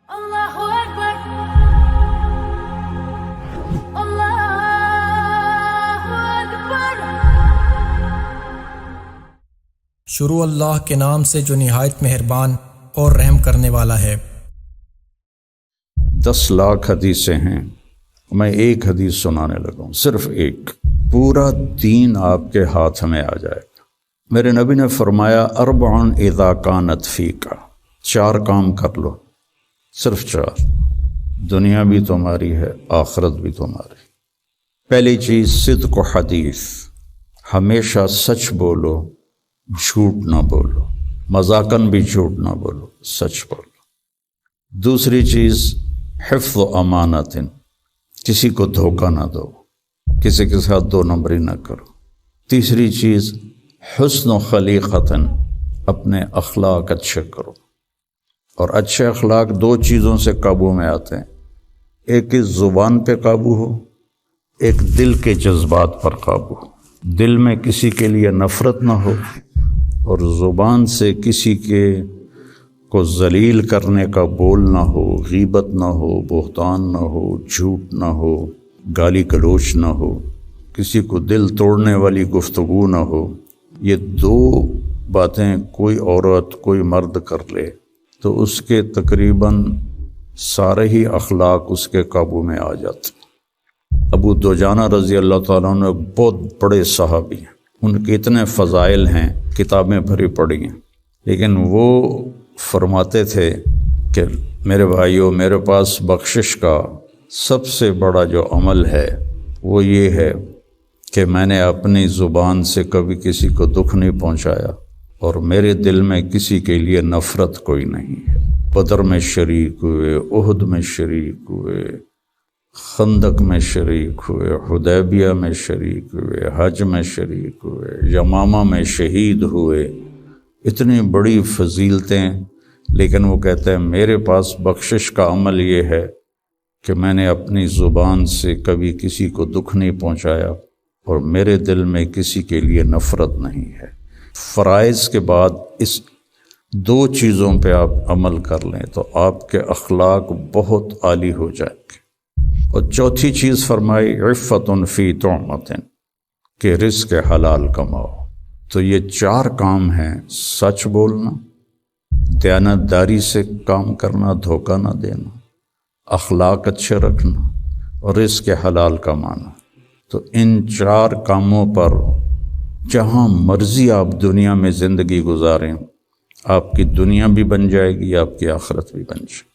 Allahu Akbar, Allahu Akbar. شروع اللہ کے نام سے جو نہایت مہربان اور رحم کرنے والا ہے۔ 10 لاکھ حدیثیں ہیں، میں ایک حدیث سنانے لگا ہوں، صرف ایک۔ پورا دین آپ کے ہاتھ میں آ جائے گا۔ میرے نبی نے فرمایا 4 اذا کانت فیکا، 4 کام کر لو، صرف 4۔ دنیا بھی تمہاری ہے، آخرت بھی تمہاری۔ پہلی چیز صدق و حدیث، ہمیشہ سچ بولو، جھوٹ نہ بولو، مذاقاً بھی جھوٹ نہ بولو، سچ بولو۔ دوسری چیز حفظ و امانت، کسی کو دھوکہ نہ دو، کسی کے ساتھ 2 نمبری نہ کرو۔ تیسری چیز حسن و خلیقت، اپنے اخلاق اچھے کرو۔ اور اچھے اخلاق 2 چیزوں سے قابو میں آتے ہیں، ایک اس زبان پہ قابو ہو، ایک دل کے جذبات پر قابو ہو۔ دل میں کسی کے لیے نفرت نہ ہو، اور زبان سے کسی کے کو ذلیل کرنے کا بول نہ ہو، غیبت نہ ہو، بہتان نہ ہو، جھوٹ نہ ہو، گالی گلوچ نہ ہو، کسی کو دل توڑنے والی گفتگو نہ ہو۔ یہ 2 باتیں کوئی عورت کوئی مرد کر لے تو اس کے تقریباً سارے ہی اخلاق اس کے قابو میں آ جاتے۔ ابو دجانہ رضی اللہ تعالیٰ عنہ بہت بڑے صحابی ہیں، ان کے اتنے فضائل ہیں، کتابیں بھری پڑی ہیں، لیکن وہ فرماتے تھے کہ میرے بھائیوں، میرے پاس بخشش کا سب سے بڑا جو عمل ہے وہ یہ ہے کہ میں نے اپنی زبان سے کبھی کسی کو دکھ نہیں پہنچایا، اور میرے دل میں کسی کے لیے نفرت کوئی نہیں ہے۔ بدر میں شریک ہوئے، احد میں شریک ہوئے، خندق میں شریک ہوئے، حدیبیہ میں شریک ہوئے، حج میں شریک ہوئے، یمامہ میں شہید ہوئے، اتنی بڑی فضیلتیں، لیکن وہ کہتے ہیں میرے پاس بخشش کا عمل یہ ہے کہ میں نے اپنی زبان سے کبھی کسی کو دکھ نہیں پہنچایا، اور میرے دل میں کسی کے لیے نفرت نہیں ہے۔ فرائض کے بعد اس 2 چیزوں پہ آپ عمل کر لیں تو آپ کے اخلاق بہت عالی ہو جائیں گے۔ اور چوتھی چیز فرمائی عفت فی طعمۃ، کہ رزق حلال کماؤ۔ تو یہ 4 کام ہیں، سچ بولنا، دیانتداری سے کام کرنا، دھوکہ نہ دینا، اخلاق اچھے رکھنا، اور رزق حلال کمانا۔ تو ان 4 کاموں پر جہاں مرضی آپ دنیا میں زندگی گزاریں، آپ کی دنیا بھی بن جائے گی، آپ کی آخرت بھی بن جائے گی۔